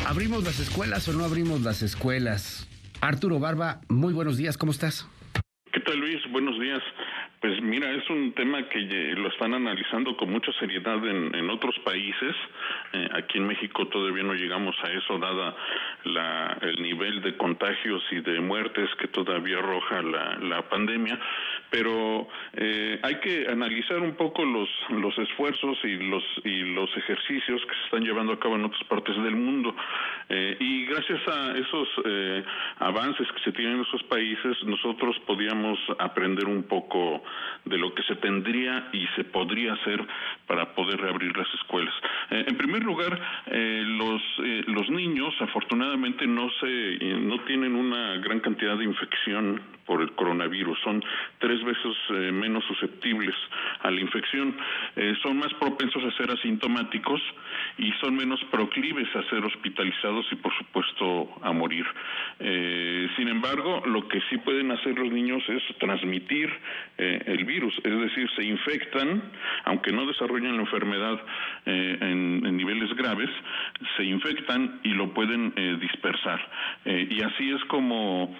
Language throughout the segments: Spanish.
¿Abrimos las escuelas o no abrimos las escuelas? Arturo Barba, muy buenos días, ¿cómo estás? ¿Qué tal, Luis? Buenos días. Pues mira, es un tema que lo están analizando con mucha seriedad en otros países. Aquí en México todavía no llegamos a eso, dada el nivel de contagios y de muertes que todavía arroja la pandemia. Pero hay que analizar un poco los esfuerzos y los ejercicios que se están llevando a cabo en otras partes del mundo. Y gracias a esos avances que se tienen en esos países, nosotros podíamos aprender un poco de lo que se tendría y se podría hacer para poder reabrir las escuelas. En primer lugar, los niños afortunadamente no tienen una gran cantidad de infección por el coronavirus, son 3 veces menos susceptibles a la infección, son más propensos a ser asintomáticos y son menos proclives a ser hospitalizados y por supuesto a morir. Sin embargo, lo que sí pueden hacer los niños es transmitir el virus, es decir, se infectan, aunque no desarrollan la enfermedad en niveles graves, se infectan y lo pueden dispersar. Y así es como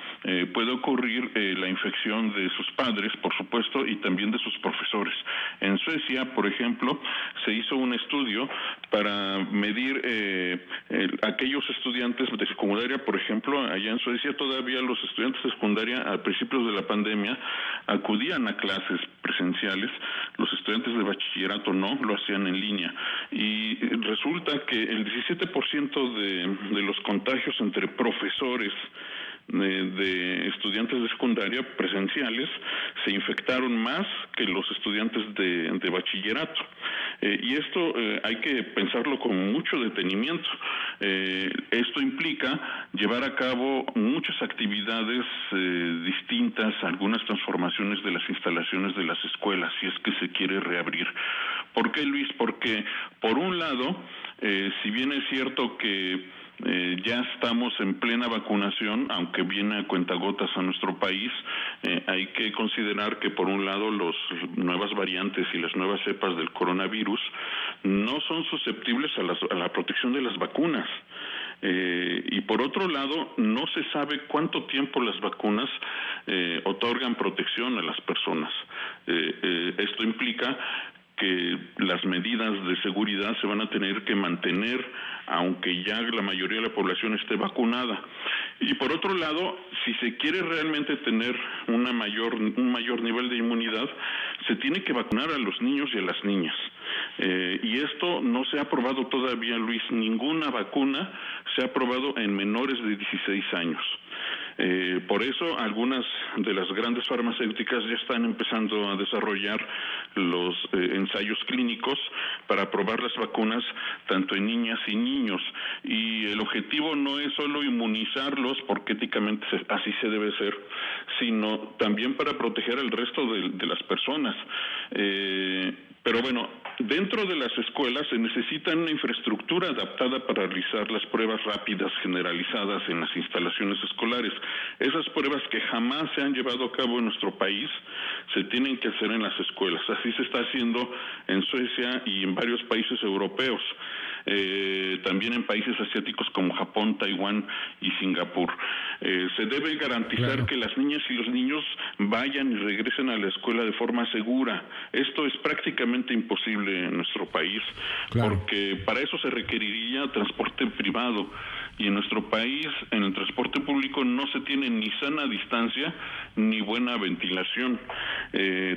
puede ocurrir la infección de sus padres, por supuesto, y también de sus profesores. En Suecia, por ejemplo, se hizo un estudio para medir aquellos estudiantes de secundaria, por ejemplo, allá en Suecia todavía los estudiantes de secundaria a principios de la pandemia acudían a clases presenciales, los estudiantes de bachillerato no, lo hacían en línea. Y resulta que el 17% de los contagios entre profesores de estudiantes de secundaria presenciales se infectaron más que los estudiantes de bachillerato. Y esto hay que pensarlo con mucho detenimiento. Esto implica llevar a cabo muchas actividades distintas, algunas transformaciones de las instalaciones de las escuelas, si es que se quiere reabrir. ¿Por qué, Luis? Porque, por un lado, si bien es cierto que ya estamos en plena vacunación, aunque viene a cuentagotas a nuestro país, hay que considerar que por un lado las nuevas variantes y las nuevas cepas del coronavirus no son susceptibles a la protección de las vacunas. Y por otro lado, no se sabe cuánto tiempo las vacunas otorgan protección a las personas. Esto implica que las medidas de seguridad se van a tener que mantener aunque ya la mayoría de la población esté vacunada. Y por otro lado, si se quiere realmente tener un mayor nivel de inmunidad, se tiene que vacunar a los niños y a las niñas. Y esto no se ha aprobado todavía, Luis, ninguna vacuna se ha aprobado en menores de 16 años. Por eso algunas de las grandes farmacéuticas ya están empezando a desarrollar los ensayos clínicos para probar las vacunas tanto en niñas y niños. Y el objetivo no es solo inmunizarlos, porque éticamente así se debe ser, sino también para proteger al resto de las personas. Pero bueno, dentro de las escuelas se necesita una infraestructura adaptada para realizar las pruebas rápidas generalizadas en las instalaciones escolares. Esas pruebas que jamás se han llevado a cabo en nuestro país se tienen que hacer en las escuelas. Así se está haciendo en Suecia y en varios países europeos. También en países asiáticos como Japón, Taiwán y Singapur. Se debe garantizar que las niñas y los niños vayan y regresen a la escuela de forma segura. Esto es prácticamente imposible en nuestro país, porque para eso se requeriría transporte privado. Y en nuestro país, en el transporte público, no se tiene ni sana distancia ni buena ventilación.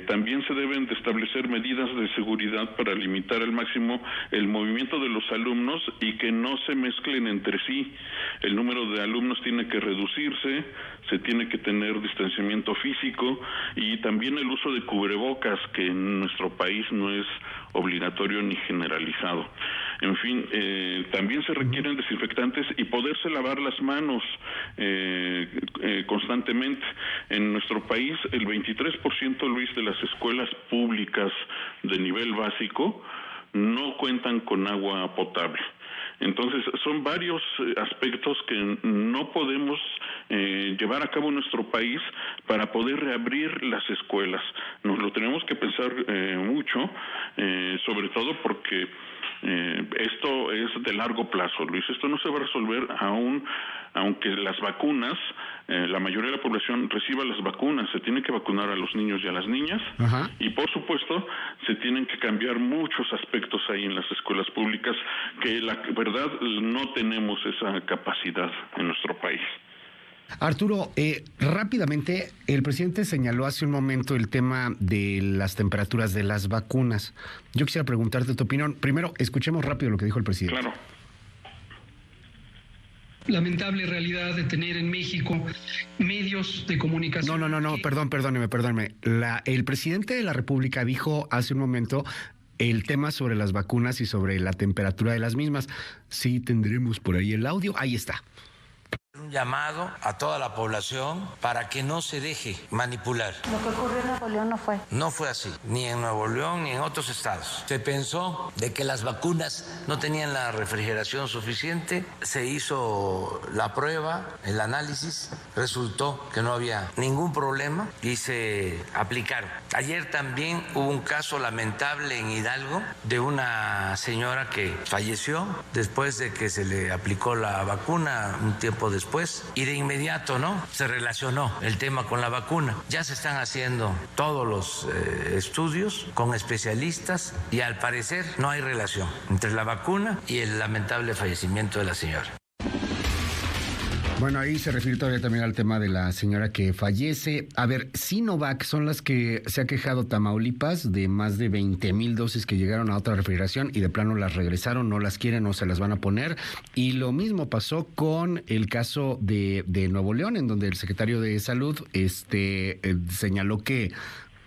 También se deben de establecer medidas de seguridad para limitar al máximo el movimiento de los alumnos y que no se mezclen entre sí. El número de alumnos tiene que reducirse, se tiene que tener distanciamiento físico y también el uso de cubrebocas, que en nuestro país no es obligatorio ni generalizado. En fin, también se requieren desinfectantes y poderse lavar las manos constantemente. En nuestro país, el 23%, Luis, de las escuelas públicas de nivel básico no cuentan con agua potable. Entonces, son varios aspectos que no podemos llevar a cabo en nuestro país para poder reabrir las escuelas. Nos lo tenemos que pensar mucho, sobre todo porque esto es de largo plazo, Luis. Esto no se va a resolver aunque las vacunas, la mayoría de la población reciba las vacunas. Se tiene que vacunar a los niños y a las niñas. Ajá. Y por supuesto se tienen que cambiar muchos aspectos ahí en las escuelas públicas que la verdad no tenemos esa capacidad en nuestro país. Arturo, rápidamente, el presidente señaló hace un momento el tema de las temperaturas de las vacunas. Yo quisiera preguntarte tu opinión. Primero, escuchemos rápido lo que dijo el presidente. Claro. Lamentable realidad de tener en México medios de comunicación. No, perdóneme. El presidente de la República dijo hace un momento el tema sobre las vacunas y sobre la temperatura de las mismas. Sí, tendremos por ahí el audio. Ahí está. Un llamado a toda la población para que no se deje manipular. Lo que ocurrió en Nuevo León no fue. No fue así, ni en Nuevo León ni en otros estados. Se pensó de que las vacunas no tenían la refrigeración suficiente, se hizo la prueba, el análisis, resultó que no había ningún problema y se aplicaron. Ayer también hubo un caso lamentable en Hidalgo de una señora que falleció después de que se le aplicó la vacuna un tiempo después, y de inmediato se relacionó el tema con la vacuna. Ya se están haciendo todos los estudios con especialistas y al parecer no hay relación entre la vacuna y el lamentable fallecimiento de la señora. Bueno, ahí se refiere todavía también al tema de la señora que fallece. A ver, Sinovac son las que se ha quejado Tamaulipas de más de 20,000 dosis que llegaron a otra refrigeración y de plano las regresaron, no las quieren, no se las van a poner. Y lo mismo pasó con el caso de Nuevo León, en donde el secretario de Salud señaló que,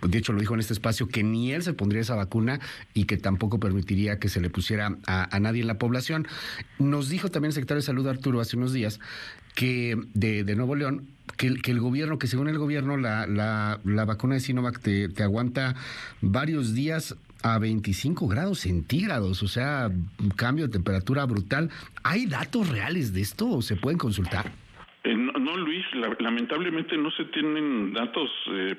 de hecho lo dijo en este espacio, que ni él se pondría esa vacuna y que tampoco permitiría que se le pusiera a nadie en la población. Nos dijo también el secretario de Salud, Arturo, hace unos días, que de Nuevo León, que el gobierno, que según el gobierno la vacuna de Sinovac te aguanta varios días a 25 grados centígrados, o sea, un cambio de temperatura brutal. ¿Hay datos reales de esto o se pueden consultar? No, Luis, lamentablemente no se tienen datos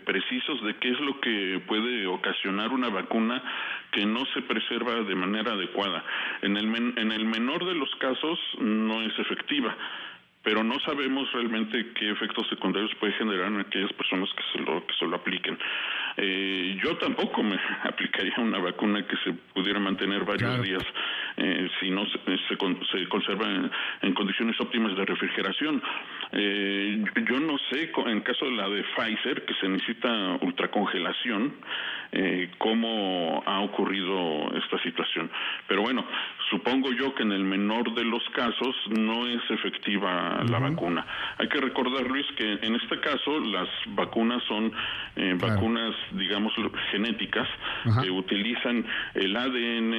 precisos de qué es lo que puede ocasionar una vacuna que no se preserva de manera adecuada. En el menor de los casos no es efectiva, pero no sabemos realmente qué efectos secundarios puede generar en aquellas personas que se lo apliquen. Yo tampoco me aplicaría una vacuna que se pudiera mantener varios días si no se conserva en condiciones óptimas de refrigeración. Yo no sé, en caso de la de Pfizer, que se necesita ultracongelación, cómo ha ocurrido esta situación. Pero bueno, supongo yo que en el menor de los casos no es efectiva la vacuna. Hay que recordar, Luis, que en este caso las vacunas son vacunas, digamos, genéticas, que utilizan el ADN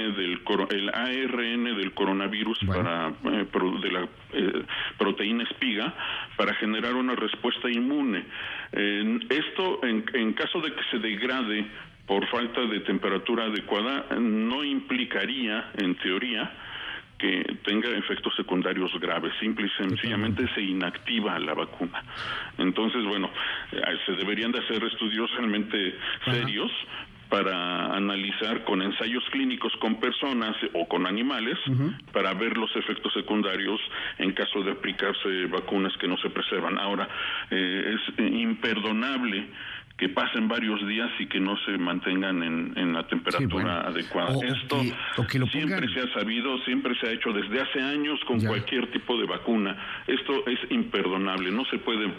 el ARN del coronavirus de la proteína espiga para generar una respuesta inmune. Esto, en caso de que se degrade por falta de temperatura adecuada, no implicaría, en teoría, que tenga efectos secundarios graves. Simple y sencillamente se inactiva la vacuna. Entonces, bueno, se deberían de hacer estudios realmente serios para analizar con ensayos clínicos con personas o con animales para ver los efectos secundarios en caso de aplicarse vacunas que no se preservan. Ahora, es imperdonable que pasen varios días y que no se mantengan en la temperatura adecuada. Esto siempre se ha sabido, siempre se ha hecho desde hace años con cualquier tipo de vacuna. Esto es imperdonable. No se puede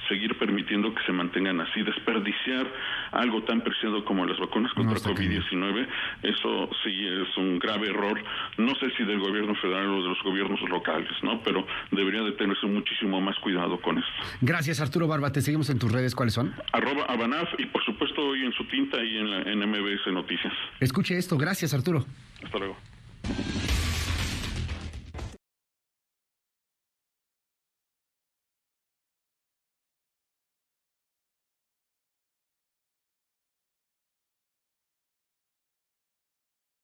seguir permitiendo que se mantengan así. Desperdiciar algo tan preciado como las vacunas contra COVID-19, eso sí es un grave error. No sé si del gobierno federal o de los gobiernos locales, ¿no? Pero debería de tenerse muchísimo más cuidado con esto. Gracias, Arturo Barba. Te seguimos en tus redes. ¿Cuáles son? @Abanaf y por supuesto hoy en su tinta y en MBS Noticias. Escuche esto. Gracias, Arturo. Hasta luego.